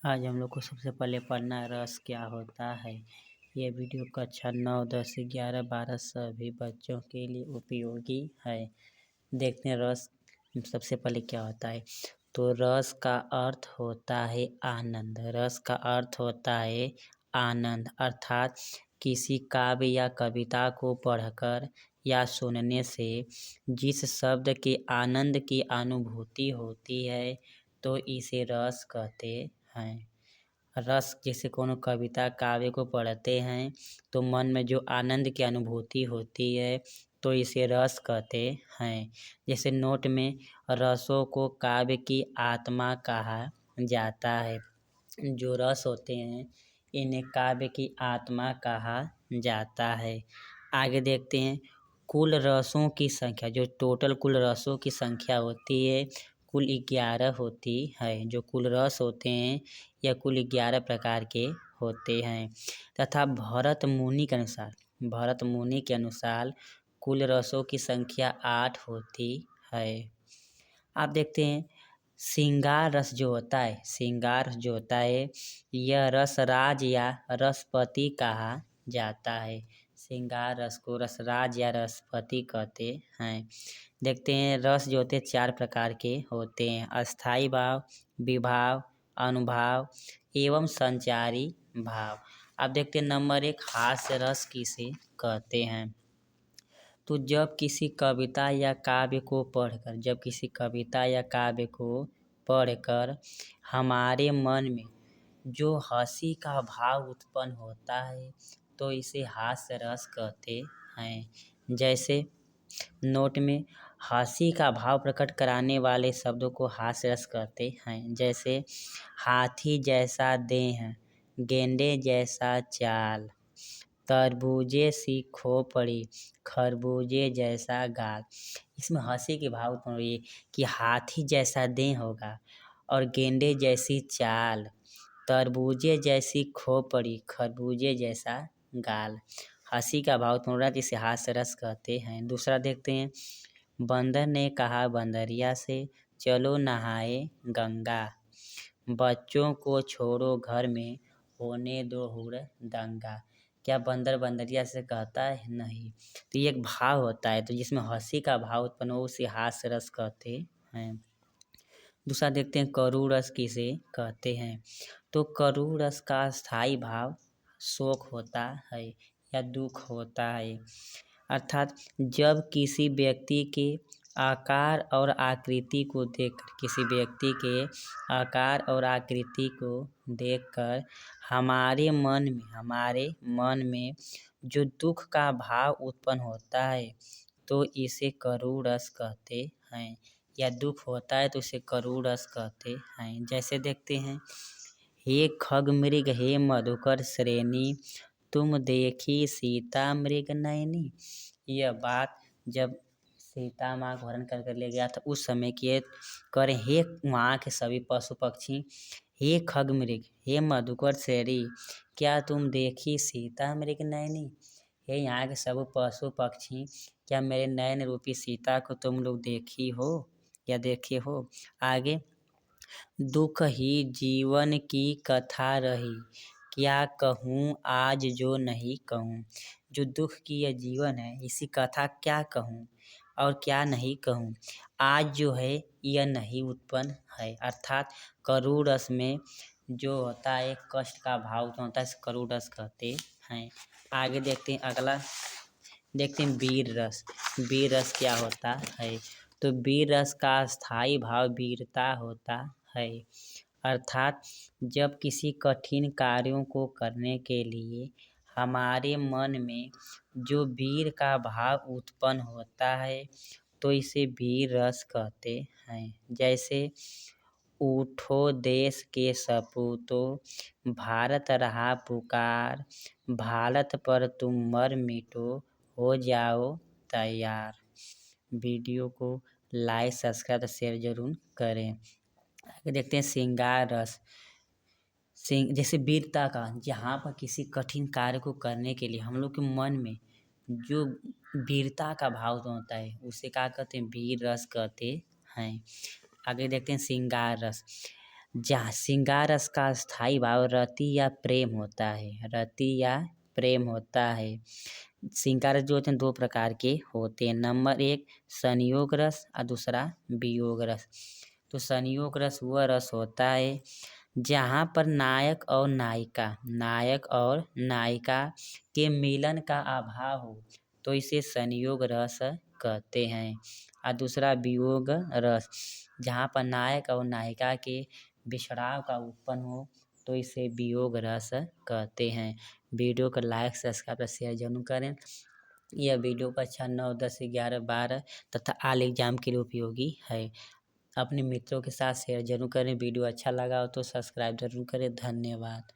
आज हम लोग को सबसे पहले पढ़ना है रस क्या होता है। यह वीडियो कक्षा 9, 10, 11, 12 सभी बच्चों के लिए उपयोगी है। देखते हैं रस सबसे पहले क्या होता है। तो रस का अर्थ होता है आनंद। रस का अर्थ होता है आनंद, अर्थात किसी काव्य या कविता को पढ़कर या सुनने से जिस शब्द के आनंद की अनुभूति होती है तो इसे रस कहते हैं। रस जैसे कोनो कविता काव्य को पढ़ते हैं तो मन में जो आनंद की अनुभूति होती है तो इसे रस कहते हैं। जैसे नोट में रसों को काव्य की आत्मा कहा जाता है। जो रस होते हैं इन्हें काव्य की आत्मा कहा जाता है। आगे देखते हैं कुल रसों की संख्या। जो टोटल कुल रसों की संख्या होती है कुल 11 होती है। जो कुल रस होते हैं यह कुल 11 प्रकार के होते हैं तथा भरत मुनि के अनुसार कुल रसों की संख्या 8 होती है। आप देखते हैं श्रृंगार रस जो होता है यह रसराज या रसपति कहा जाता है। श्रृंगार रस को रसराज या रसपति कहते हैं। देखते हैं रस जो होते हैं 4 प्रकार के होते हैं: अस्थाई भाव, विभाव, अनुभाव एवं संचारी भाव। अब देखते हैं नंबर 1 हास्य रस किसे कहते हैं। तो जब किसी कविता या काव्य को पढ़कर हमारे मन में जो हंसी का भाव उत्पन्न होता है तो इसे हास्य रस कहते हैं। जैसे नोट में हंसी का भाव प्रकट कराने वाले शब्दों को हास्य रस कहते हैं। जैसे हाथी जैसा देह, गेंडे जैसा चाल, तरबूजे सी खोपड़ी, खरबूजे जैसा गाल। इसमें हंसी के भाव उत्पन्न हुई कि हाथी जैसा देह होगा और गेंडे जैसी चाल, तरबूजे जैसी खोपड़ी, खरबूजे जैसा गाल। हंसी का भाव उत्पन्न हो रहा है जिसे हास्य रस कहते हैं। दूसरा देखते हैं बंदर ने कहा बंदरिया से, चलो नहाए गंगा, बच्चों को छोड़ो घर में, होने दो हुड़दंगा। क्या बंदर बंदरिया से कहता है? नहीं। तो ये एक भाव होता है तो जिसमें हंसी का भाव उत्पन्न हो उसे हास्य रस कहते हैं। दूसरा देखते हैं करुण रस किसे कहते हैं। तो करुण रस का स्थायी भाव शोक होता है या दुख होता है। अर्थात जब किसी व्यक्ति के आकार और आकृति को देखकर हमारे मन में जो दुख का भाव उत्पन्न होता है तो इसे करुण रस कहते हैं। या दुख होता है तो इसे करुण रस कहते हैं। जैसे देखते हैं हे खग मृग हे मधुकर श्रेणी, तुम देखी सीता मृग नयनी। यह बात जब सीता माँ को हरण कर ले गया था उस समय की करे हे वहाँ के सभी पशु पक्षी, हे खग मृग हे मधुकर श्रेणी, क्या तुम देखी सीता मृग नयनी। हे यहाँ के सब पशु पक्षी, क्या मेरे नयन रूपी सीता को तुम लोग देखी हो या देखे हो। आगे दुख ही जीवन की कथा रही, क्या कहूँ आज जो नहीं कहूँ। जो दुख की यह जीवन है इसी कथा क्या कहूँ और क्या नहीं कहूँ। आज जो है यह नहीं उत्पन्न है। अर्थात करुण रस में जो होता है कष्ट का भाव उत्पन्न होता है इसे करुण रस कहते हैं। आगे देखते हैं अगला देखते हैं वीर रस। वीर रस क्या होता है। तो वीर रस का स्थायी भाव वीरता होता है। अर्थात जब किसी कठिन कार्यों को करने के लिए हमारे मन में जो वीर का भाव उत्पन्न होता है तो इसे वीर रस कहते हैं। जैसे उठो देश के सपूतों, भारत रहा पुकार, भारत पर तुम मर मिटो, हो जाओ तैयार। वीडियो को लाइक सब्सक्राइब शेयर जरूर करें। आगे देखते हैं श्रृंगार रस। जैसे वीरता का, जहाँ पर किसी कठिन कार्य को करने के लिए हम लोग के मन में जो वीरता का भाव होता है उसे क्या कहते हैं वीर रस कहते हैं। आगे देखते हैं श्रृंगार रस। जहाँ श्रृंगार रस का स्थायी भाव रति या प्रेम होता है। रति या प्रेम होता है। श्रृंगार रस जो होते हैं 2 प्रकार के होते हैं। नंबर 1 संयोग रस और दूसरा वियोग रस। तो संयोग रस वह रस होता है जहाँ पर नायक और नायिका के मिलन का अभाव हो, तो इसे संयोग रस कहते हैं। और दूसरा वियोग रस, जहाँ पर नायक और नायिका के बिछड़ाव का उत्पन्न हो, तो इसे वियोग रस कहते हैं। वीडियो को लाइक सब्सक्राइब और शेयर जरूर करें। यह वीडियो कक्षा 9, 10, 11, 12 तथा ऑल एग्जाम के लिए उपयोगी है। अपने मित्रों के साथ शेयर जरूर करें। वीडियो अच्छा लगा हो तो सब्सक्राइब जरूर करें। धन्यवाद।